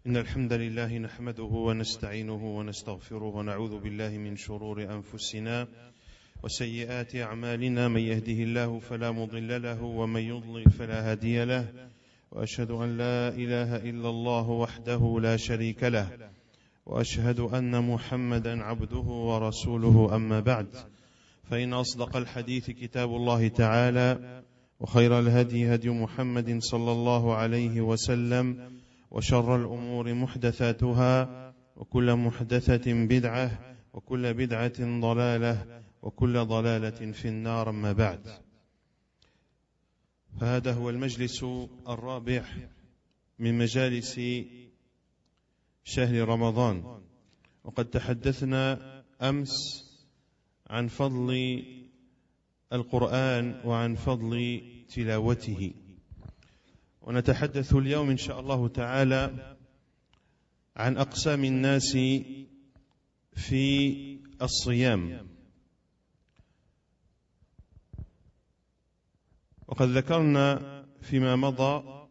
إن الحمد لله نحمده ونستعينه ونستغفره ونعوذ بالله من شرور أنفسنا وسيئات أعمالنا من يهده الله فلا مضل له ومن يضلل فلا هادي له وأشهد أن لا إله إلا الله وحده لا شريك له وأشهد أن محمدا عبده ورسوله أما بعد فإن أصدق الحديث كتاب الله تعالى وخير الهدي هدي محمد صلى الله عليه وسلم وشر الأمور محدثاتها وكل محدثة بدعة وكل بدعة ضلالة وكل ضلالة في النار أما بعد فهذا هو المجلس الرابع من مجالس شهر رمضان وقد تحدثنا أمس عن فضل القرآن وعن فضل تلاوته ونتحدث اليوم إن شاء الله تعالى عن أقسام الناس في الصيام وقد ذكرنا فيما مضى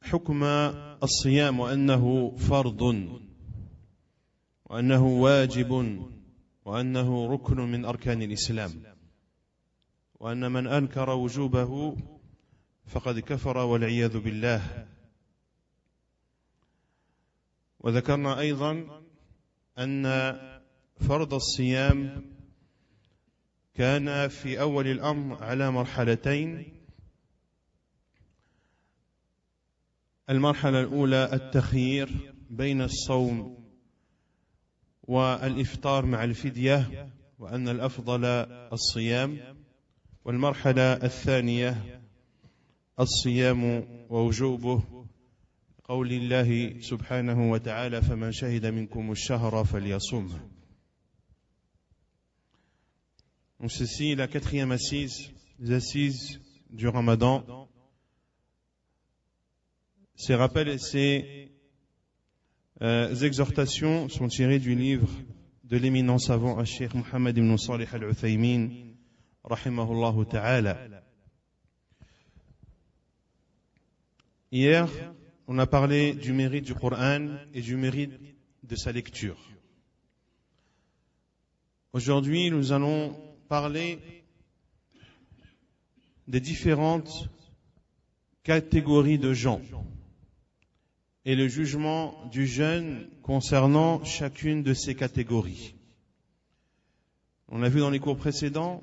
حكم الصيام وأنه فرض وأنه واجب وأنه ركن من أركان الإسلام وأن من أنكر وجوبه فقد كفر والعياذ بالله وذكرنا أيضا أن فرض الصيام كان في أول الأمر على مرحلتين المرحلة الأولى التخيير بين الصوم والإفطار مع الفدية وأن الأفضل الصيام والمرحلة الثانية الصيام ووجوبه قول الله سبحانه وتعالى فمن شهد منكم الشهر فليصمه. Donc ceci, la quatrième assise, les assises du Ramadan. Ces rappels et ces exhortations sont tirées du livre de l'éminent savant Cheikh Mohammed ibn Salih al-Uthaymin rahimahullah ta'ala. Hier, on a parlé du mérite du Coran et du mérite de sa lecture. Aujourd'hui, nous allons parler des différentes catégories de gens et le jugement du jeûne concernant chacune de ces catégories. On a vu dans les cours précédents,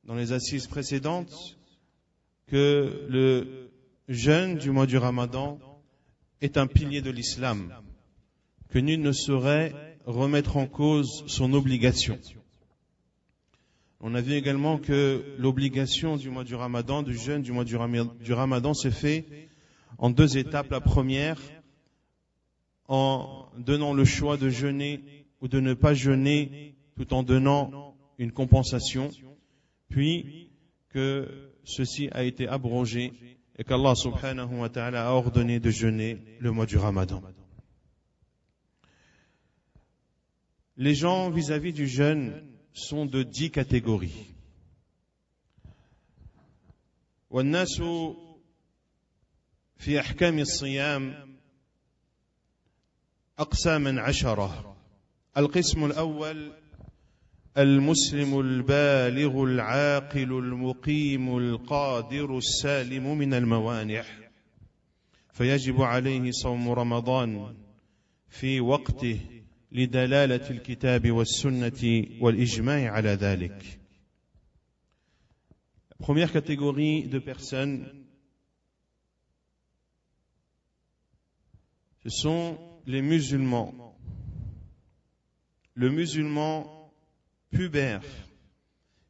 dans les assises précédentes, que le jeûne du mois du Ramadan est un pilier de l'islam, que nul ne saurait remettre en cause son obligation. On a vu également que l'obligation du mois du Ramadan, du jeûne du mois du Ramadan, se fait en deux étapes. La première, en donnant le choix de jeûner ou de ne pas jeûner, tout en donnant une compensation, puis que ceci a été abrogé et qu'Allah subhanahu wa ta'ala a ordonné de jeûner le mois du Ramadan. Les gens vis-à-vis du jeûne sont de 10 catégories. والناس في أحكام الصيام أقساما 10. القسم الأول المسلم البالغ العاقل المقيم القادر السالم من الموانع فيجب عليه صوم رمضان في وقته لدلالة الكتاب والسنة والإجماع على ذلك. La première catégorie de personnes, ce sont les musulmans. Le musulman pubère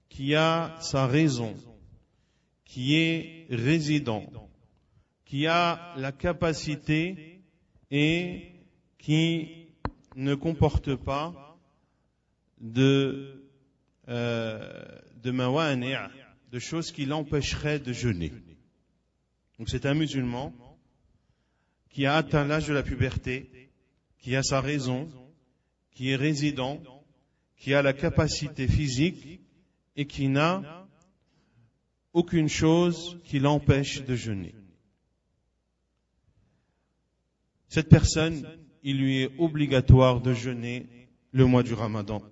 qui a sa raison, qui est résident, qui a la capacité et qui ne comporte pas de mawani', de choses qui l'empêcheraient de jeûner. Donc c'est un musulman qui a atteint l'âge de la puberté, qui a sa raison, qui est résident, qui a la capacité physique et qui n'a aucune chose qui l'empêche de jeûner. cette personne, il lui est obligatoire de jeûner le mois du Ramadan.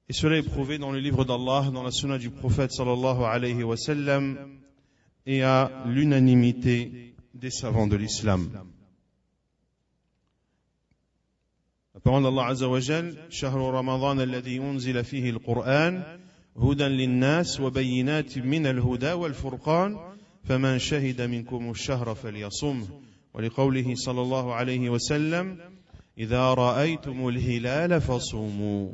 Et cela est prouvé dans le livre d'Allah, dans la sunna du prophète sallallahu alayhi wa sallam, et à l'unanimité des savants de l'islam. La parole d'Allah Azza wa Jal, Shahru Ramadan alladhi unzila fihi al-Qur'an, hudan lin-nas wa bayyinatin min al-huda wal-furqan, faman shahida minkum ash-shahra falyasumhu. Wa liqawlihi sallallahu alayhi wa sallam, idha ra'aytum al-hilala fasumu.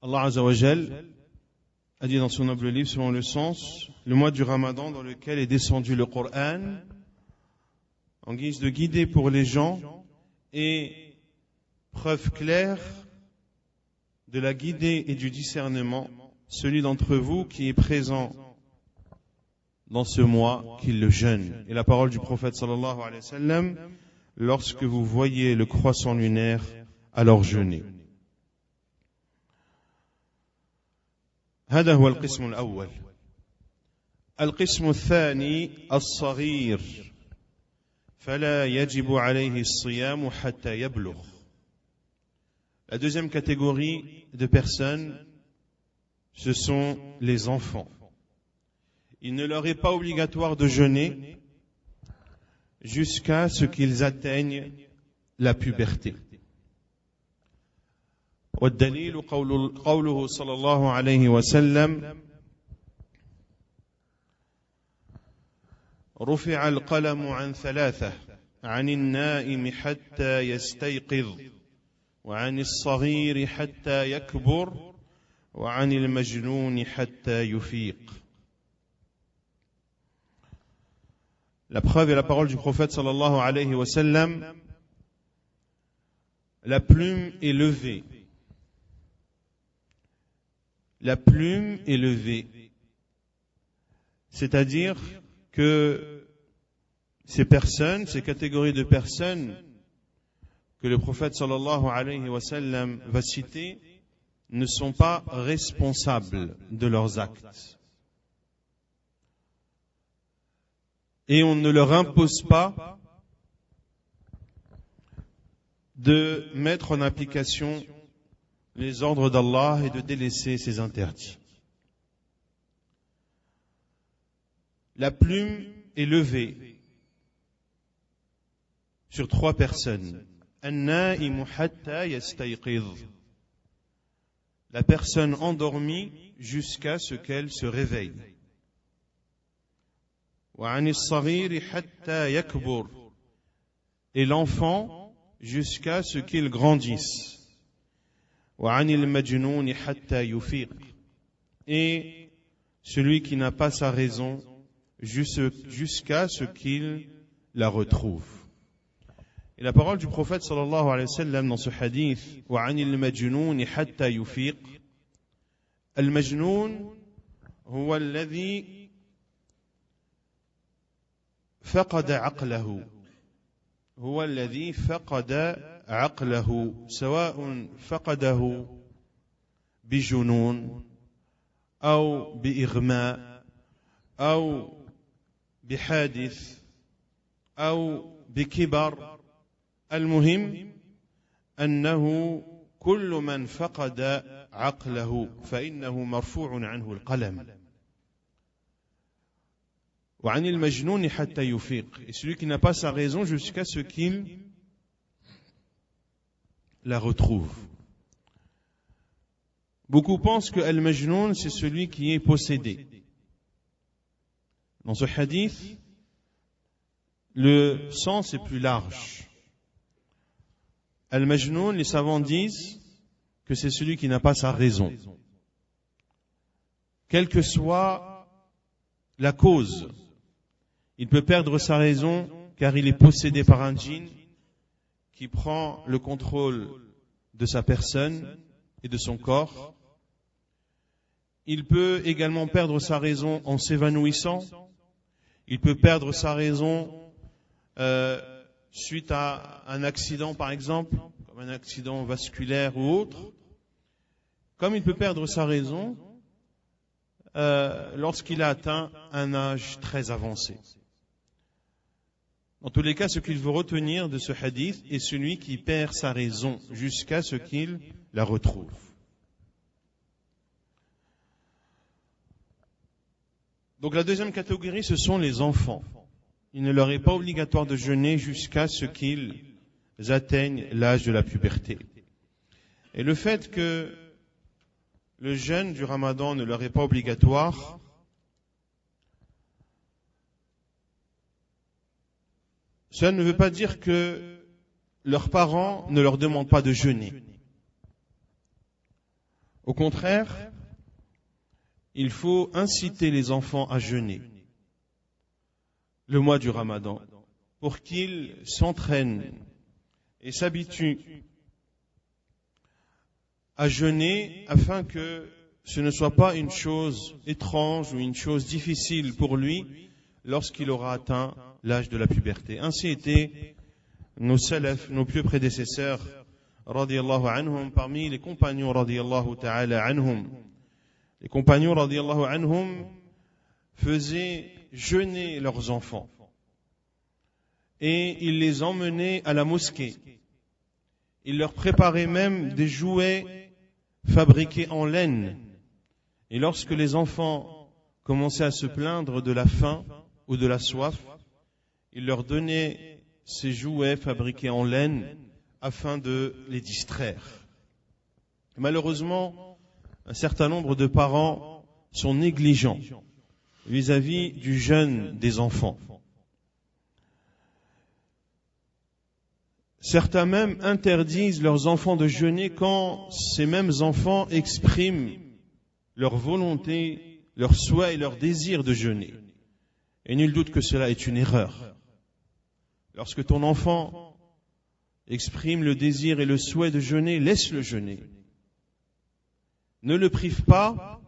Allah Azza wa Jal a dit dans son noble livre, selon le sens, le mois du Ramadan dans lequel est descendu le Coran, en guise de guider pour les gens et preuve claire de la guidée et du discernement, celui d'entre vous qui est présent dans ce mois, qu'il le jeûne. Et la parole du prophète sallallahu alayhi wa sallam, lorsque vous voyez le croissant lunaire, alors jeûnez. هذا هو القسم الأول. القسم الثاني الصغير فلا يجب عليه الصيام حتى يبلغ. La deuxième catégorie de personnes, ce sont les enfants. Il ne leur est pas obligatoire de jeûner jusqu'à ce qu'ils atteignent la puberté. والدليل قوله صلى الله عليه وسلم رفع القلم عن ثلاثة عن النائم حتى يستيقظ وعن الصغير حتى يكبر وعن المجنون حتى يفيق. La preuve est la parole du prophète sallallahu alayhi wa sallam. La plume est levée. La plume est levée. C'est-à-dire que ces personnes, ces catégories de personnes que le prophète sallallahu alayhi wa sallam va citer ne sont pas responsables de leurs actes. Et on ne leur impose pas de mettre en application les ordres d'Allah et de délaisser ses interdits. La plume est levée sur trois personnes. An-na'imu hatta yastayqidh. La personne endormie jusqu'à ce qu'elle se réveille. Wa 'ani as-saghiri hatta yakbur. Et l'enfant jusqu'à ce qu'il grandisse. وعن المجنون حتى يفيق. Et celui qui n'a pas sa raison jusqu'à ce qu'il la retrouve. Et la parole du prophète sallallahu alayhi wa sallam dans ce hadith, وعن المجنون حتى يفيق. المجنون هو الذي فقد عقله. هو الذي فقد عقله سواء فقده بجنون أو بإغماء أو بحادث أو بكبر. المهم أنه كل من فقد عقله فإنه مرفوع عنه القلم. وعن المجنون حتى يفيق. Et celui qui n'a pas sa raison jusqu'à ce qu'il la retrouve. Beaucoup pensent que Al-Majnoun, c'est celui qui est possédé. Dans ce hadith, le sens est plus large. Al-Majnoun, les savants disent que c'est celui qui n'a pas sa raison. Quelle que soit la cause, il peut perdre sa raison car il est possédé par un djinn qui prend le contrôle de sa personne et de son corps. Il peut également perdre sa raison en s'évanouissant. Il peut perdre sa raison suite à un accident, par exemple, comme un accident vasculaire ou autre. Comme il peut perdre sa raison lorsqu'il a atteint un âge très avancé. Dans tous les cas, ce qu'il veut retenir de ce hadith est celui qui perd sa raison jusqu'à ce qu'il la retrouve. Donc la deuxième catégorie, ce sont les enfants. Il ne leur est pas obligatoire de jeûner jusqu'à ce qu'ils atteignent l'âge de la puberté. Et le fait que le jeûne du Ramadan ne leur est pas obligatoire, cela ne veut pas dire que leurs parents ne leur demandent pas de jeûner. Au contraire, il faut inciter les enfants à jeûner le mois du Ramadan pour qu'ils s'entraînent et s'habituent à jeûner afin que ce ne soit pas une chose étrange ou une chose difficile pour lui lorsqu'il aura atteint l'âge de la puberté. Ainsi étaient nos salaf, nos pieux prédécesseurs, radiyallahu anhum, parmi les compagnons, radiyallahu ta'ala anhum. Les compagnons, radiyallahu anhum, faisaient jeûner leurs enfants. Et ils les emmenaient à la mosquée. Ils leur préparaient même des jouets fabriqués en laine. Et lorsque les enfants commençaient à se plaindre de la faim ou de la soif, ils leur donnaient ces jouets fabriqués en laine afin de les distraire. Malheureusement, un certain nombre de parents sont négligents vis-à-vis du jeûne des enfants. Certains même interdisent leurs enfants de jeûner quand ces mêmes enfants expriment leur volonté, leur souhait et leur désir de jeûner. Et nul doute que cela est une erreur. Lorsque ton enfant exprime le désir et le souhait de jeûner, laisse-le jeûner. Ne le prive pas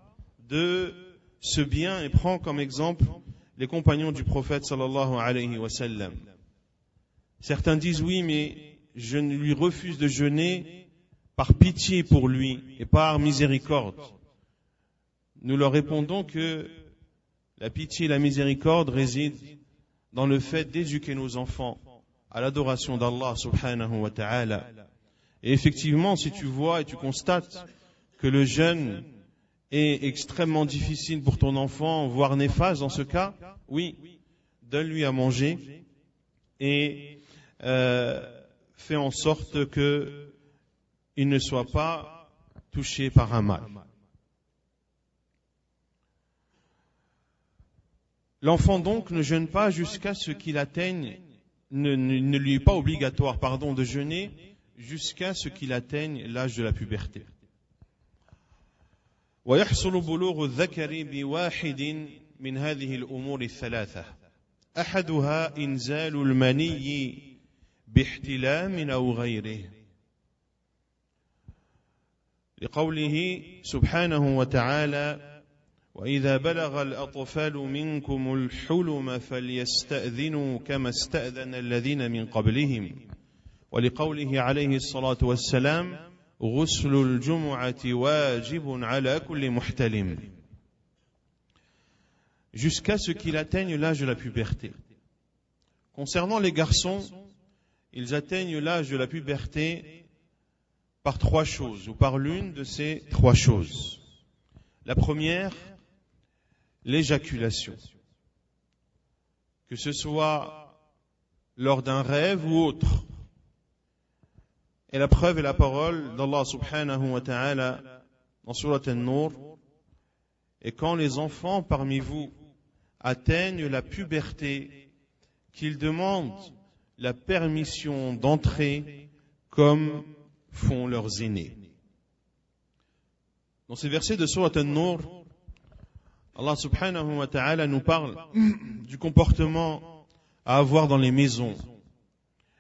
de ce bien et prends comme exemple les compagnons du prophète sallallahu alayhi wa sallam. Certains disent oui, mais je lui refuse de jeûner par pitié pour lui et par miséricorde. Nous leur répondons que la pitié et la miséricorde résident dans le fait d'éduquer nos enfants à l'adoration d'Allah subhanahu wa ta'ala. Et effectivement, si tu vois et tu constates que le jeûne est extrêmement difficile pour ton enfant, voire néfaste dans ce cas, oui, donne-lui à manger et fais en sorte qu'il ne soit pas touché par un mal. L'enfant donc ne jeûne pas jusqu'à ce qu'il atteigne, ne lui est pas obligatoire, de jeûner jusqu'à ce qu'il atteigne l'âge de la puberté. ويحصل بلوغ الذكر بواحد من هذه الأمور الثلاثة أحدها إنزال المني باحتلام أو غيره لقوله سبحانه وتعالى وإذا بلغ الأطفال منكم الحلم فليستأذنوا كما استأذن الذين من قبلهم ولقوله عليه الصلاة والسلام غسل الجمعة واجب على كل محتلم jusqu'à ce qu'il atteigne l'âge de la puberté. Concernant les garçons, ils atteignent l'âge de la puberté par trois choses, ou par l'une de ces trois choses. La première, l'éjaculation. Que ce soit lors d'un rêve ou autre. Et la preuve est la parole d'Allah subhanahu wa ta'ala dans Surat An-Nur. Et quand les enfants parmi vous atteignent la puberté, qu'ils demandent la permission d'entrer comme font leurs aînés. Dans ces versets de Surat An-Nur, Allah subhanahu wa ta'ala nous parle du comportement à avoir dans les maisons,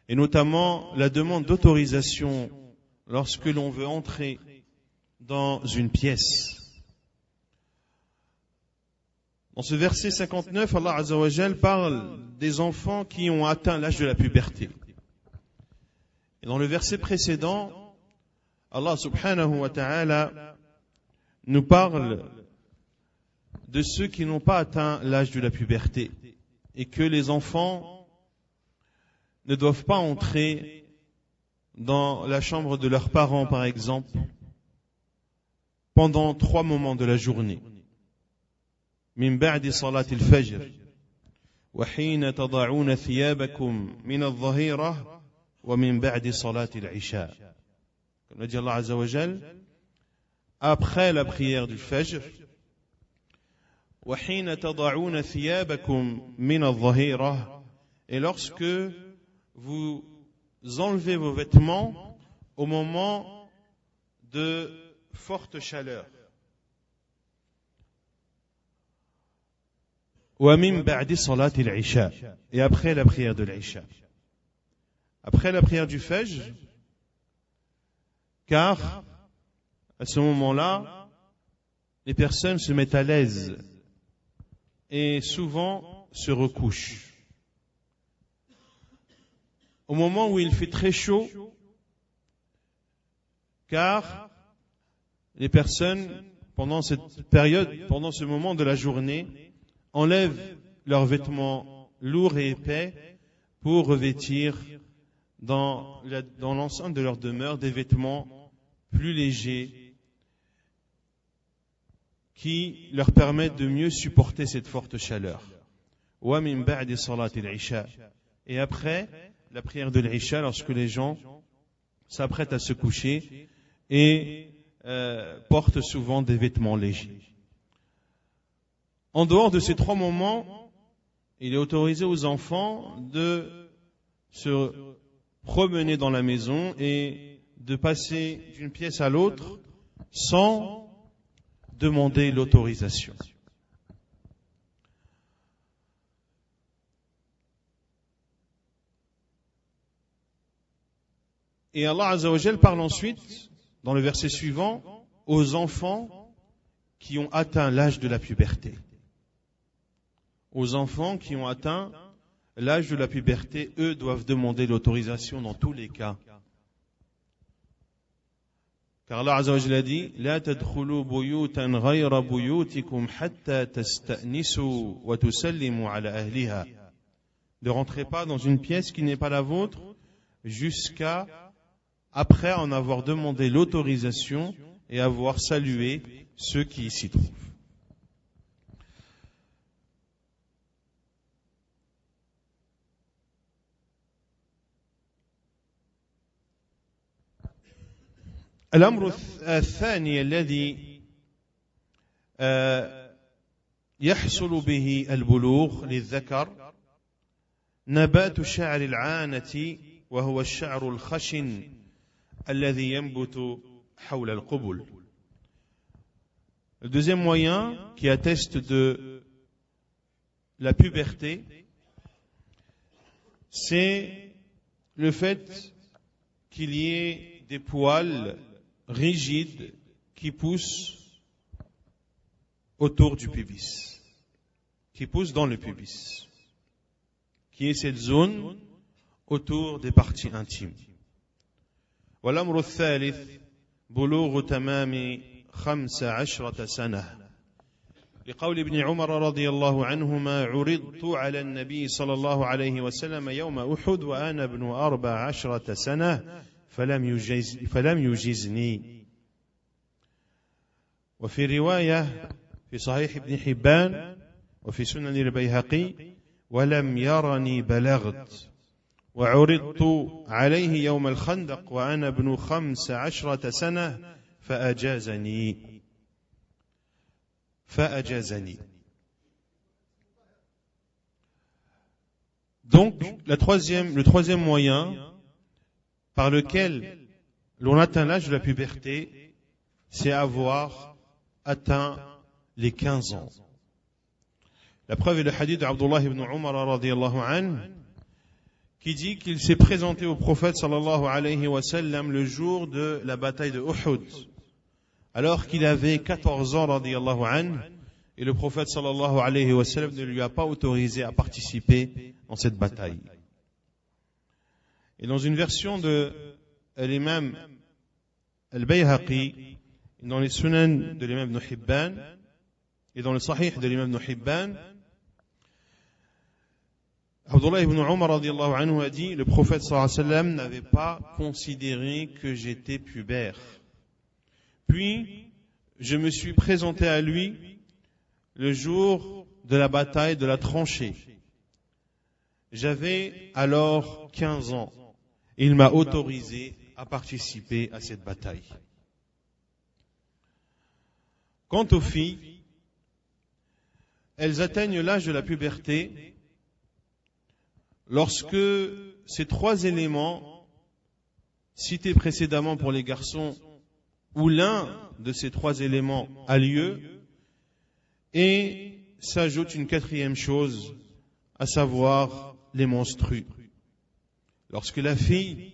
et notamment la demande d'autorisation lorsque l'on veut entrer dans une pièce. Dans ce verset 59, Allah Azza wa Jal parle des enfants qui ont atteint l'âge de la puberté. Et dans le verset précédent, Allah subhanahu wa ta'ala nous parle de ceux qui n'ont pas atteint l'âge de la puberté et que les enfants ne doivent pas entrer dans la chambre de leurs parents, par exemple, pendant 3 moments de la journée. Min ba'di salati al-fajr, wa hina tada'una thiyabakum min al-dhahira, wa min ba'di salati al-isha. Comme l'a dit Allah Azza wa Jal, après la prière du fajr, wa hina tada'una thiyabakum min al-dhahira, et lorsque vous enlevez vos vêtements au moment de forte chaleur. Wa min ba'di salati al-isha, et après la prière de l'isha. Après la prière du fajr, car à ce moment-là, les personnes se mettent à l'aise et souvent se recouchent. Au moment où il fait très chaud, car les personnes, pendant cette période, pendant ce moment de la journée, enlèvent leurs vêtements lourds et épais pour revêtir dans l'enceinte de leur demeure des vêtements plus légers qui leur permettent de mieux supporter cette forte chaleur. Wa min ba'di salati al-isha. Et après la prière de l'isha, lorsque les gens s'apprêtent à se coucher et portent souvent des vêtements légers. En dehors de ces 3 moments, il est autorisé aux enfants de se promener dans la maison et de passer d'une pièce à l'autre sans demander l'autorisation. Et Allah Azza wa Jal parle ensuite, dans le verset suivant, aux enfants qui ont atteint l'âge de la puberté. Aux enfants qui ont atteint l'âge de la puberté, eux doivent demander l'autorisation dans tous les cas. Car Allah Azza wa Jalla dit: La tadkhulu buyutan ghayra buyutikum hatta tasta'nisu wa tusallimu ala ahliha. Ne rentrez pas dans une pièce qui n'est pas la vôtre jusqu'à après en avoir demandé l'autorisation et avoir salué ceux qui s'y trouvent. الأمر الثاني الذي يحصل به البلوغ للذكر نبات شعر العانة وهو الشعر الخشن الذي ينبت حول القبل. Le deuxième moyen qui atteste de la puberté, c'est le fait qu'il y ait des poils rigides qui poussent autour du pubis, qui poussent dans le pubis, qui est cette zone autour des parties intimes. والأمر الثالث بلوغ تمام 15 سنة لقول ابن عمر رضي الله عنهما عرضت على النبي صلى الله عليه وسلم يوم أحد وأنا ابن 14 سنة فلم يجزني. وفي رواية في صحيح ابن حبان وفي سنن البيهقي ولم يرني بلغت وعرضت عليه يوم الخندق وأنا ابن 15 سنة فأجازني. Donc, le troisième moyen par lequel l'on atteint l'âge de la puberté, c'est avoir atteint les 15 ans. La preuve est le hadith d'Abdullah ibn Umar radiyallahu anhu, qui dit qu'il s'est présenté au prophète sallallahu alayhi wa sallam le jour de la bataille de Uhud, alors qu'il avait 14 ans radiyallahu anhu, et le prophète sallallahu alayhi wa sallam ne lui a pas autorisé à participer dans cette bataille. Et dans une version de l'imam al-Bayhaqi, dans les sunan de l'imam Ibn Hibban, Et dans le Sahih de l'imam Ibn Hibban, Abdullah ibn Umar radiyallahu anhu a dit, le prophète sallallahu alayhi wa sallam n'avait pas considéré que j'étais pubère. Puis, je me suis présenté à lui le jour de la bataille de la tranchée. J'avais alors 15 ans. Il m'a autorisé à participer à cette bataille. Quant aux filles, elles atteignent l'âge de la puberté lorsque ces trois éléments cités précédemment pour les garçons, ou l'un de ces trois éléments a lieu, et s'ajoute une quatrième chose, à savoir les menstrues. Lorsque la fille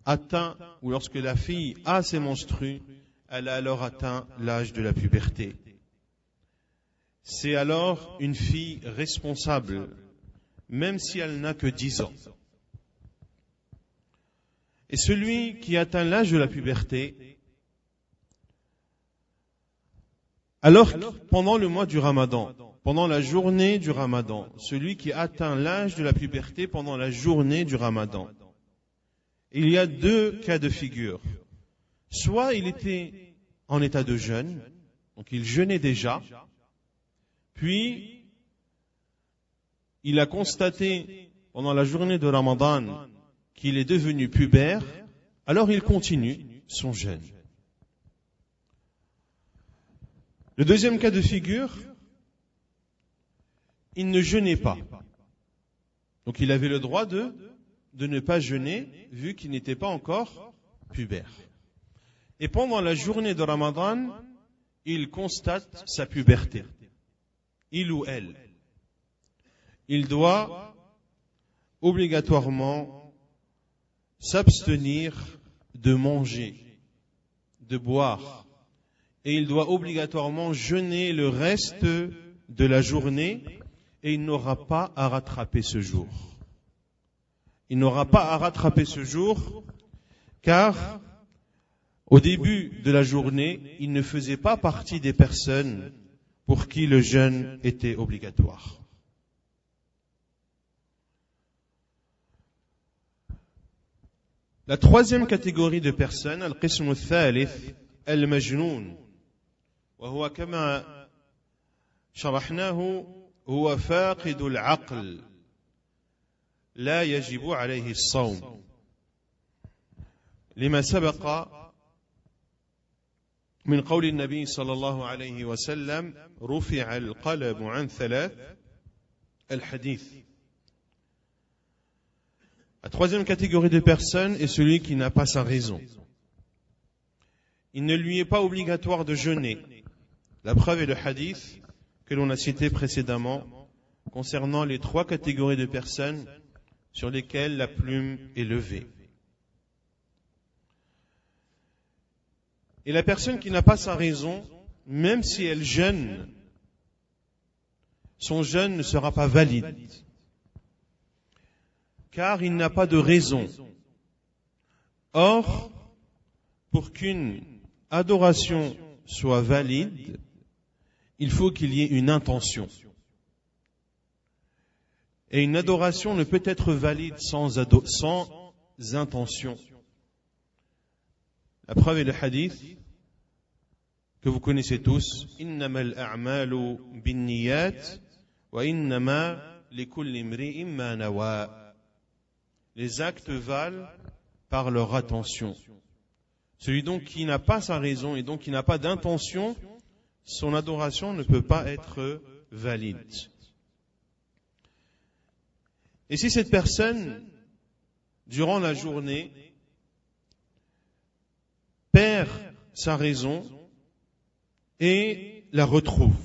atteint, ou lorsque la fille a ses menstrues, elle a alors atteint l'âge de la puberté. C'est alors une fille responsable, même si elle n'a que 10 ans. Et celui qui atteint l'âge de la puberté, alors pendant le mois du Ramadan, pendant la journée du Ramadan, celui qui atteint l'âge de la puberté pendant la journée du Ramadan, il y a deux cas de figure. Soit il était en état de jeûne, donc il jeûnait déjà, puis il a constaté pendant la journée de Ramadan qu'il est devenu pubère, alors il continue son jeûne. Le deuxième cas de figure, il ne jeûnait pas. Donc il avait le droit de ne pas jeûner vu qu'il n'était pas encore pubère. Et pendant la journée de Ramadan, il constate sa puberté. Il ou elle. Il doit obligatoirement s'abstenir de manger, de boire. Et il doit obligatoirement jeûner le reste de la journée et il n'aura pas à rattraper ce jour. Il n'aura pas à rattraper ce jour car au début de la journée, il ne faisait pas partie des personnes pour qui le jeûne était obligatoire. La troisième catégorie de personnes, al-qism al-thalith, al-majnoun, وهو كما شرحناه هو فاقد العقل لا يجب عليه الصوم لما سبق من قول النبي صلى الله عليه وسلم رفع القلم عن ثلاث الحديث. La troisième catégorie de personnes est celui qui n'a pas sa raison. Il ne lui est pas obligatoire de jeûner. La preuve est le hadith que l'on a cité précédemment concernant les trois catégories de personnes sur lesquelles la plume est levée. Et la personne qui n'a pas sa raison, même si elle jeûne, son jeûne ne sera pas valide. Car il n'a pas de raison. Or, pour qu'une adoration soit valide, il faut qu'il y ait une intention. Et une adoration ne peut être valide sans intention. La preuve est le hadith que vous connaissez tous. Innamal a'malu binniyat wa innama likulli imri'in ma nawa. Les actes valent par leur attention. Celui donc qui n'a pas sa raison et donc qui n'a pas d'intention, son adoration ne peut pas être valide. Et si cette personne, durant la journée, perd sa raison et la retrouve,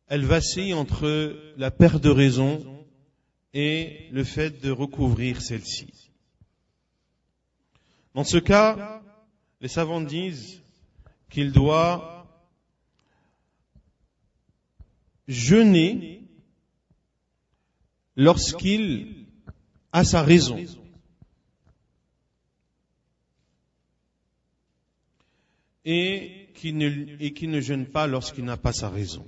elle vacille entre la perte de raison et le fait de recouvrir celle-ci. Dans ce cas, les savants disent qu'il doit jeûner lorsqu'il a sa raison. Et qui ne jeûne pas lorsqu'il n'a pas sa raison.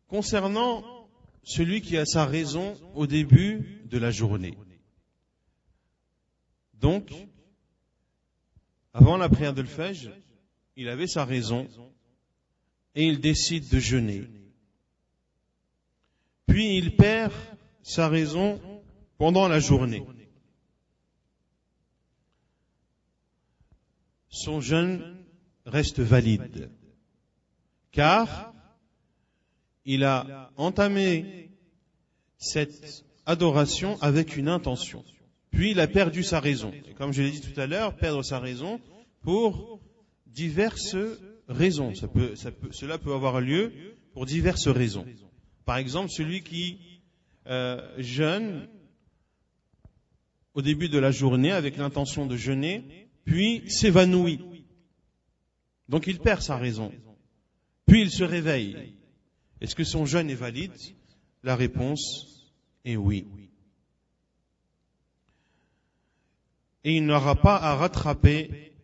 Concernant celui qui a sa raison au début de la journée. Donc, avant la prière de l'Fajr, il avait sa raison et il décide de jeûner. Puis il perd sa raison pendant la journée. Son jeûne reste valide, car il a entamé cette adoration avec une intention. Puis il a perdu sa raison. Et comme je l'ai dit tout à l'heure, perdre sa raison pour diverses raisons. Cela peut avoir lieu pour diverses raisons. Par exemple, celui qui jeûne au début de la journée avec l'intention de jeûner, puis s'évanouit. Donc il perd sa raison. Puis il se réveille. Est-ce que son jeûne est valide? La réponse est oui. Et il n'aura pas à rattraper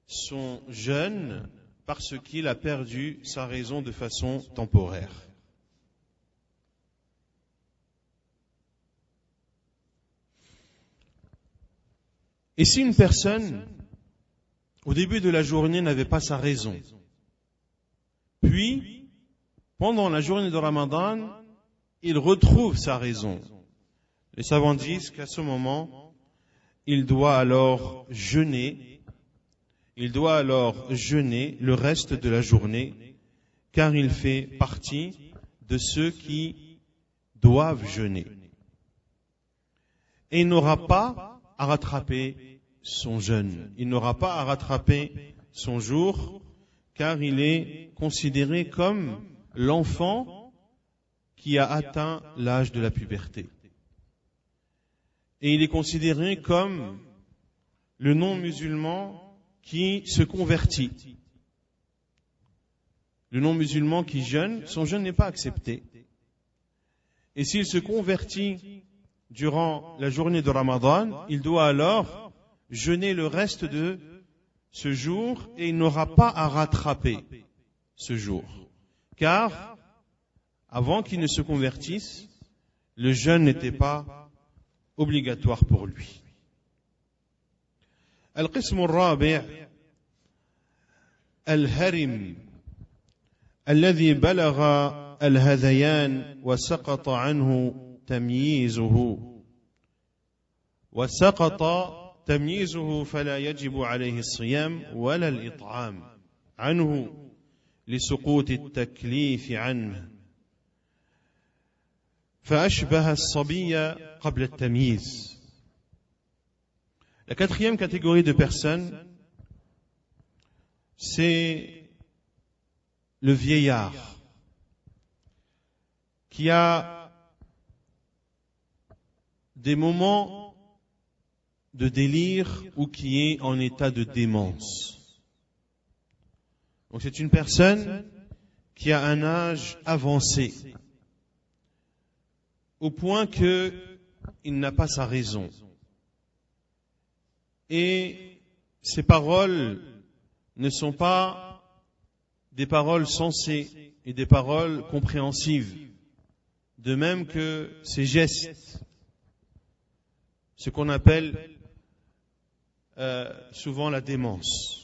son jeûne parce qu'il a perdu sa raison de façon temporaire. Et si une personne, au début de la journée, n'avait pas sa raison, puis, pendant la journée de Ramadan, il retrouve sa raison, les savants disent qu'à ce moment, il doit alors jeûner le reste de la journée, car il fait partie de ceux qui doivent jeûner. Et il n'aura pas à rattraper son jeûne. Il n'aura pas à rattraper son jour, car il est considéré comme l'enfant qui a atteint l'âge de la puberté. Et il est considéré comme le non-musulman qui se convertit. Le non-musulman qui jeûne, son jeûne n'est pas accepté. Et s'il se convertit durant la journée de Ramadan, il doit alors jeûner le reste de ce jour et il n'aura pas à rattraper ce jour. Car, avant qu'il ne se convertisse, le jeûne n'était pas obligatoire pour lui. القسم الرابع الهرم الذي بلغ الهذيان وسقط عنه تمييزه فلا يجب عليه الصيام ولا الإطعام عنه لسقوط التكليف عنه فأشبه الصبي قبل التمييز. La quatrième catégorie de personnes, c'est le vieillard qui a des moments de délire ou qui est en état de démence. Donc c'est une personne qui a un âge avancé, au point qu'il n'a pas sa raison. Et ces paroles ne sont pas des paroles sensées et des paroles compréhensives, de même que ces gestes, ce qu'on appelle souvent la démence.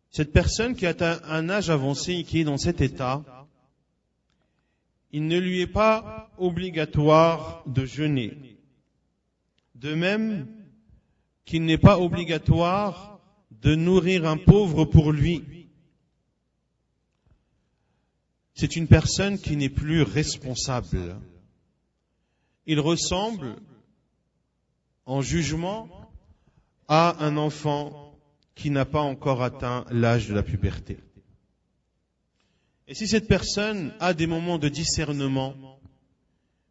Cette personne qui a un âge avancé et qui est dans cet état, il ne lui est pas obligatoire de jeûner. De même qu'il n'est pas obligatoire de nourrir un pauvre pour lui. C'est une personne qui n'est plus responsable. Il ressemble, en jugement, à un enfant qui n'a pas encore atteint l'âge de la puberté. Et si cette personne a des moments de discernement,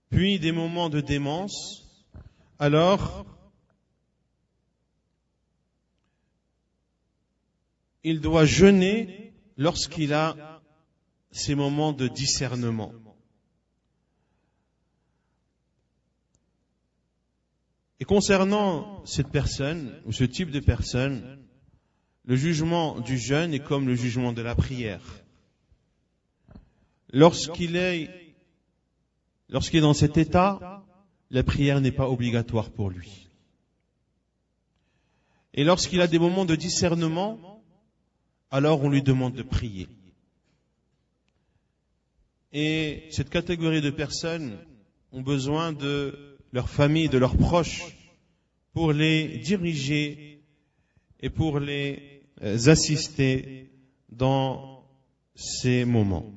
puis des moments de démence, alors il doit jeûner lorsqu'il a ces moments de discernement. Et concernant cette personne, ou ce type de personne, le jugement du jeûne est comme le jugement de la prière. Lorsqu'il est dans cet état, la prière n'est pas obligatoire pour lui. Et lorsqu'il a des moments de discernement, alors on lui demande de prier. Et cette catégorie de personnes ont besoin de leur famille, de leurs proches, pour les diriger et pour les assister dans ces moments.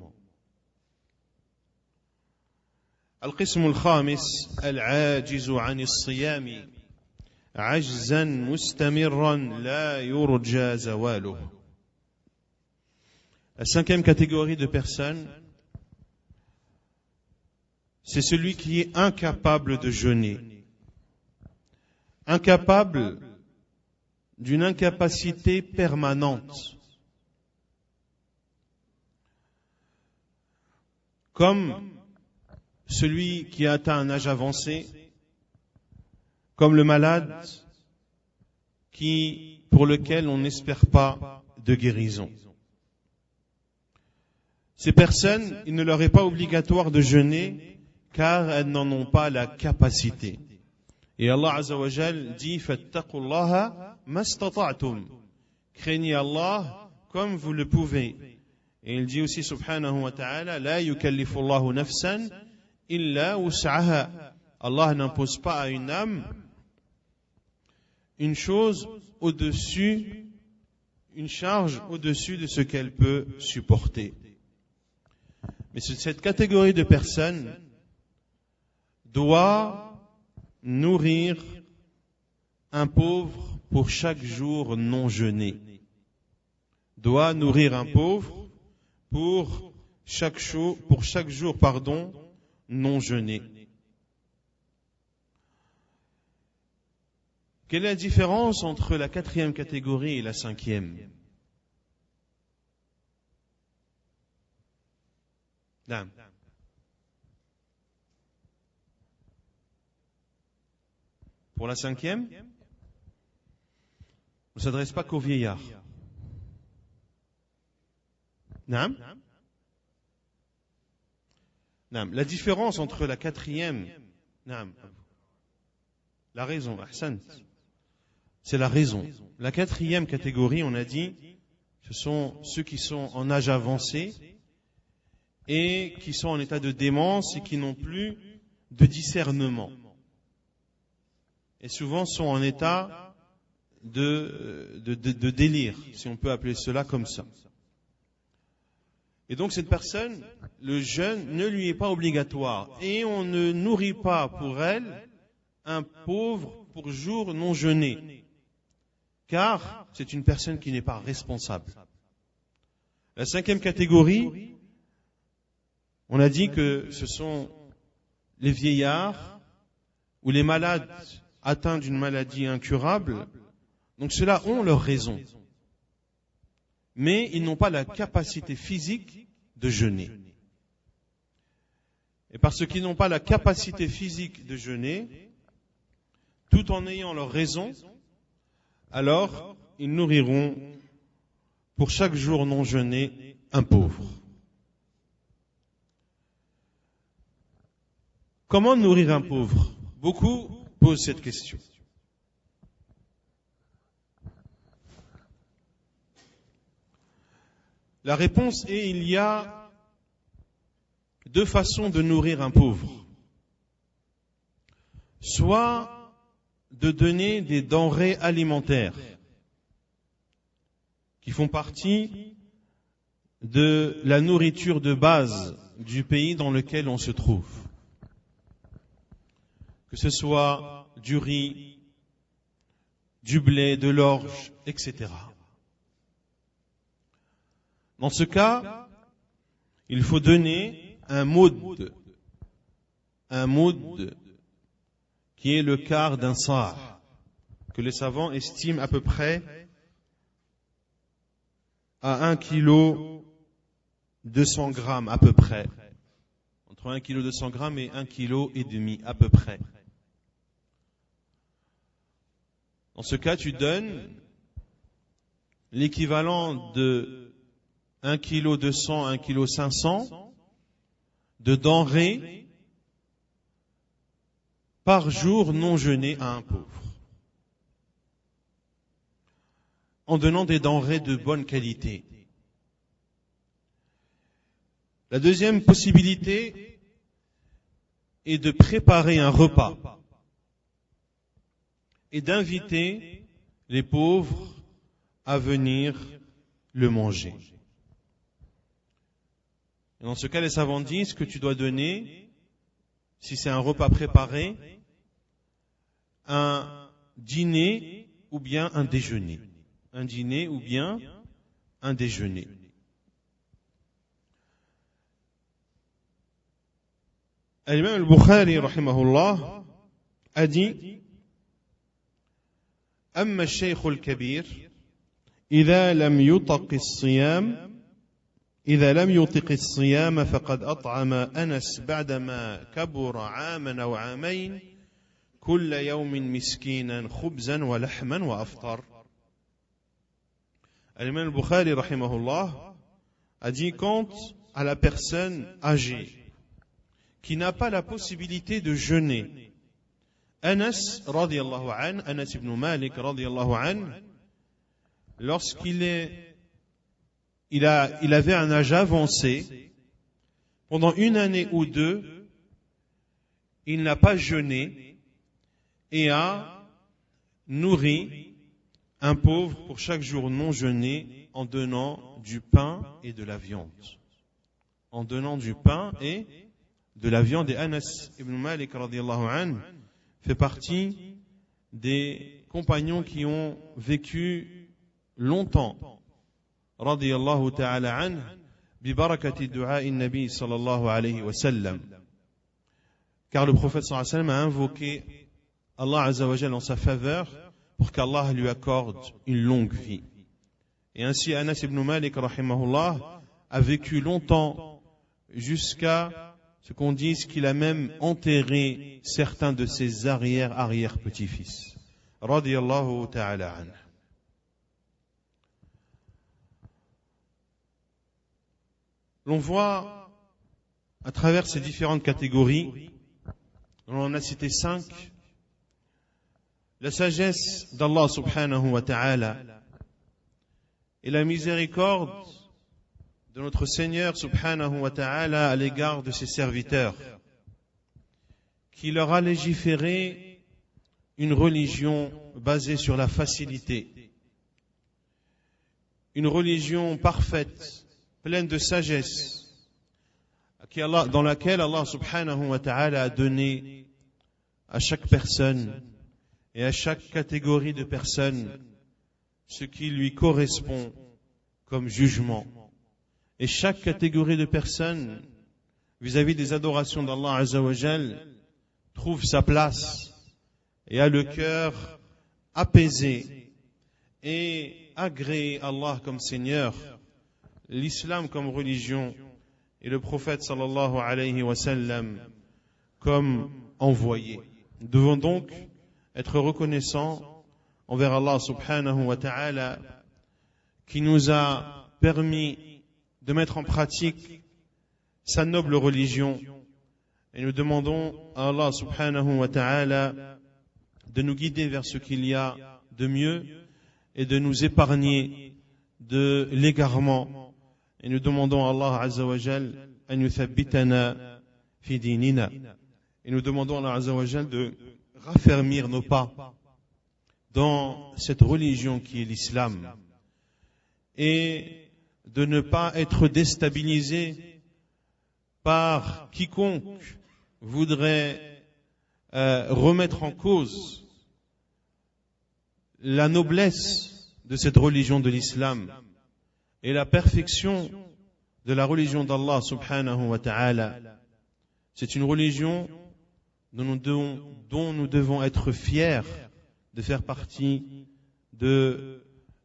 القسم الخامس العاجز عن الصيام عجزا مستمرا لا يرجى زواله. La cinquième catégorie de personnes, c'est celui qui est incapable de jeûner, incapable d'une incapacité permanente, comme celui qui a atteint un âge avancé, comme le malade pour lequel on n'espère pas de guérison. Ces personnes, il ne leur est pas obligatoire de jeûner car elles n'en ont pas la capacité. Et Allah Azza wa Jal dit fattaqullaha mastata'tum. Craignez Allah comme vous le pouvez. Et il dit aussi subhanahu wa ta'ala la yukallifu Allahu nafsan illa wus'aha. Allah n'impose pas à une âme une chose au-dessus, une charge au-dessus de ce qu'elle peut supporter. Mais cette catégorie de personnes doit nourrir un pauvre pour chaque jour non jeûné. Doit nourrir un pauvre pour chaque jour, non jeûné. Quelle est la différence entre la quatrième catégorie et la cinquième? Pour la cinquième, on ne s'adresse pas qu'aux vieillards. La différence entre la quatrième, la raison, Ahsan, c'est la raison. La quatrième catégorie, on a dit, ce sont ceux qui sont en âge avancé et qui sont en état de démence et qui n'ont plus de discernement. Et souvent sont en état de délire, si on peut appeler cela comme ça. Et donc cette personne, le jeûne ne lui est pas obligatoire et on ne nourrit pas pour elle un pauvre pour jour non jeûné, car c'est une personne qui n'est pas responsable. La cinquième catégorie, on a dit que ce sont les vieillards ou les malades atteints d'une maladie incurable, donc ceux-là ont leur raison. Mais ils n'ont pas la capacité physique de jeûner. Et parce qu'ils n'ont pas la capacité physique de jeûner, tout en ayant leur raison, alors ils nourriront pour chaque jour non jeûné un pauvre. Comment nourrir un pauvre? Beaucoup posent cette question. La réponse est il y a deux façons de nourrir un pauvre. Soit de donner des denrées alimentaires qui font partie de la nourriture de base du pays dans lequel on se trouve. Que ce soit du riz, du blé, de l'orge, etc. Dans ce cas, il faut donner un moud qui est le quart d'un sa', que les savants estiment à peu près à 1 kg 200 grammes à peu près. Entre 1 kg 200 grammes et 1 kg et demi à peu près. Dans ce cas, tu donnes l'équivalent de 1 kg 200, 1 kg 500 de denrées par jour non jeûné à un pauvre. En donnant des denrées de bonne qualité. La deuxième possibilité est de préparer un repas et d'inviter les pauvres à venir le manger. Et dans ce cas, les savants disent que tu dois donner, si c'est un repas préparé, un dîner ou bien un déjeuner. Un dîner ou bien un déjeuner. L'imam al-Bukhari, rahimahullah, a dit أما الشيخ الكبير إذا لم يطق الصيام فقد أطعم أنس بعدما كبر عاما أو عامين كل يوم مسكينا خبزا ولحما وأفطر. L'imam al-Bukhari, rahimahullah, a dit quant à la personne âgée qui n'a pas la possibilité de jeûner. Anas, radiyallahu an, Anas ibn Malik, radiyallahu an, lorsqu'il avait un âge avancé, pendant une année ou deux, il n'a pas jeûné et a nourri un pauvre pour chaque jour non jeûné en donnant du pain et de la viande. En donnant du pain et de la viande. Et Anas ibn Malik, radiyallahu an, fait partie des compagnons qui ont vécu longtemps, radiyallahu ta'ala an, bi barakati du'a'i nabi sallallahu alayhi wa sallam. Car le prophète sallallahu alayhi wa sallam a invoqué Allah azza wa jalla en sa faveur pour qu'Allah lui accorde une longue vie. Et ainsi Anas ibn Malik, rahimahullah, a vécu longtemps jusqu'à ce qu'on dise qu'il a même enterré certains de ses arrière-petits-fils. Radiyallahu ta'ala an. L'on voit à travers ces différentes catégories, on en a cité 5, la sagesse d'Allah subhanahu wa ta'ala et la miséricorde de notre Seigneur subhanahu wa ta'ala à l'égard de ses serviteurs, qui leur a légiféré une religion basée sur la facilité, une religion parfaite, pleine de sagesse, dans laquelle Allah subhanahu wa ta'ala a donné à chaque personne et à chaque catégorie de personnes ce qui lui correspond comme jugement. Et chaque catégorie de personnes vis-à-vis des adorations d'Allah Azza wa Jal trouve sa place et a le cœur apaisé et agrée Allah comme Seigneur, l'islam comme religion et le prophète sallallahu alayhi wa sallam comme envoyé. Nous devons donc être reconnaissants envers Allah subhanahu wa ta'ala qui nous a permis de mettre en pratique sa noble religion. Et nous demandons à Allah subhanahu wa ta'ala de nous guider vers ce qu'il y a de mieux et de nous épargner de l'égarement. Et nous demandons à Allah azza wa jal an yuthabbitana fi dinina. Et nous demandons à Allah azza wa jal de raffermir nos pas dans cette religion qui est l'islam. Et de ne pas être déstabilisé par quiconque voudrait remettre en cause la noblesse de cette religion de l'islam et la perfection de la religion d'Allah subhanahu wa ta'ala. C'est une religion dont nous devons être fiers de faire partie de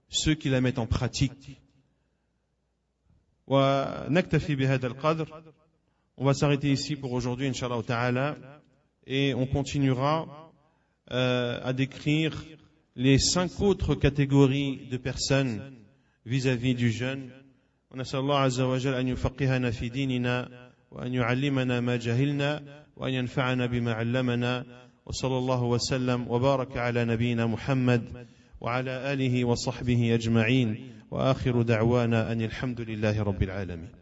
ceux qui la mettent en pratique. ونكتفي بهذا القدر. On va s'arrêter ici pour aujourd'hui, Inch'Allah ta'ala, et on continuera à décrire les 5 autres catégories de personnes vis-à-vis du jeûne. ونسأل الله عز وجل أن يفقهنا في ديننا وأن يعلمنا ما جهلنا وأن ينفعنا بما علمنا وصلى الله وسلم وبارك على نبينا محمد وعلى آله وصحبه أجمعين وآخر دعوانا أن الحمد لله رب العالمين.